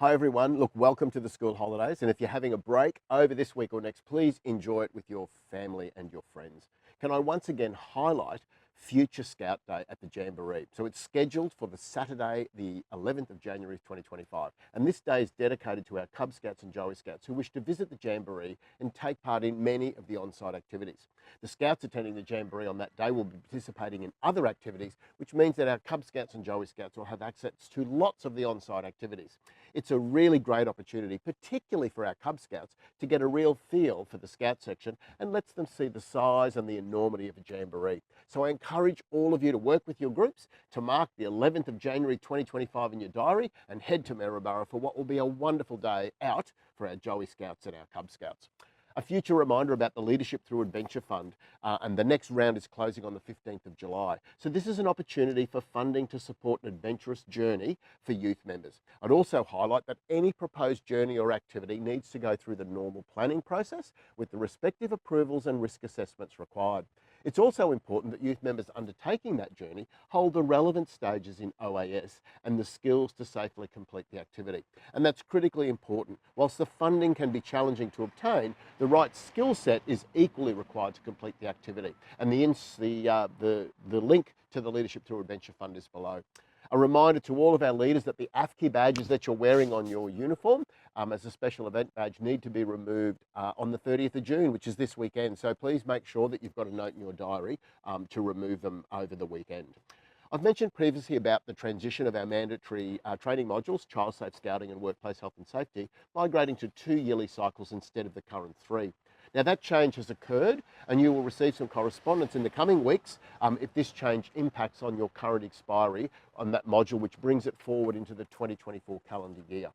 Hi everyone, look, welcome to the school holidays, and if you're having a break over this week or next, please enjoy it with your family and your friends. Can I once again highlight Future Scout Day at the Jamboree? So it's scheduled for the Saturday, the 11th of January 2025, and this day is dedicated to our Cub Scouts and Joey Scouts who wish to visit the Jamboree and take part in many of the on-site activities. The Scouts attending the Jamboree on that day will be participating in other activities, which means that our Cub Scouts and Joey Scouts will have access to lots of the on-site activities. It's a really great opportunity, particularly for our Cub Scouts, to get a real feel for the Scout section and lets them see the size and the enormity of a Jamboree. So I encourage all of you to work with your groups to mark the 11th of January 2025 in your diary and head to Maryborough for what will be a wonderful day out for our Joey Scouts and our Cub Scouts. A future reminder about the Leadership Through Adventure Fund, and the next round is closing on the 15th of July. So this is an opportunity for funding to support an adventurous journey for youth members. I'd also highlight that any proposed journey or activity needs to go through the normal planning process with the respective approvals and risk assessments required. It's also important that youth members undertaking that journey hold the relevant stages in OAS and the skills to safely complete the activity. And that's critically important. Whilst the funding can be challenging to obtain, the right skill set is equally required to complete the activity. And the link to the Leadership Through Adventure Fund is below. A reminder to all of our leaders that the AFCI badges that you're wearing on your uniform as a special event badge need to be removed on the 30th of June, which is this weekend. So please make sure that you've got a note in your diary to remove them over the weekend. I've mentioned previously about the transition of our mandatory training modules, Child Safe Scouting and Workplace Health and Safety, migrating to 2 yearly cycles instead of the current 3. Now that change has occurred and you will receive some correspondence in the coming weeks if this change impacts on your current expiry on that module, which brings it forward into the 2024 calendar year.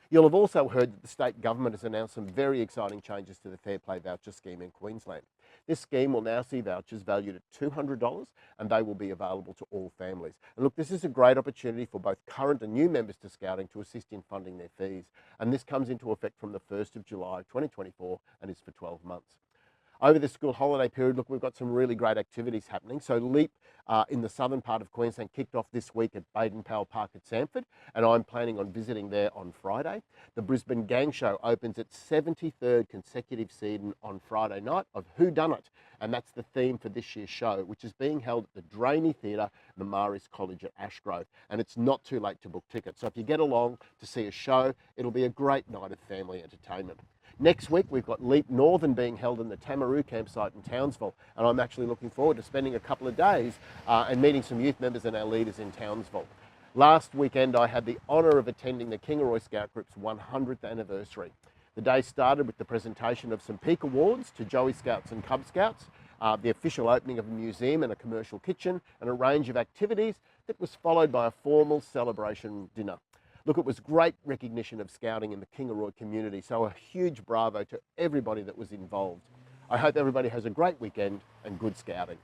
You'll have also heard that the state government has announced some very exciting changes to the Fair Play Voucher scheme in Queensland. This scheme will now see vouchers valued at $200 and they will be available to all families. And look, this is a great opportunity for both current and new members to Scouting to assist in funding their fees. And this comes into effect from the 1st of July 2024 and is for 12 months. Over the school holiday period, look, we've got some really great activities happening. So LEAP in the southern part of Queensland kicked off this week at Baden-Powell Park at Samford, and I'm planning on visiting there on Friday. The Brisbane Gang Show opens its 73rd consecutive season on Friday night of Who Done It, and that's the theme for this year's show, which is being held at the Drainey Theatre, Mamaris College at Ashgrove, and it's not too late to book tickets. So if you get along to see a show, it'll be a great night of family entertainment. Next week, we've got Leap Northern being held in the Tamaroo campsite in Townsville, and I'm actually looking forward to spending a couple of days and meeting some youth members and our leaders in Townsville. Last weekend, I had the honour of attending the Kingaroy Scout Group's 100th anniversary. The day started with the presentation of some Peak Awards to Joey Scouts and Cub Scouts, the official opening of a museum and a commercial kitchen, and a range of activities that was followed by a formal celebration dinner. Look, it was great recognition of Scouting in the Kingaroy community, so a huge bravo to everybody that was involved. I hope everybody has a great weekend and good Scouting.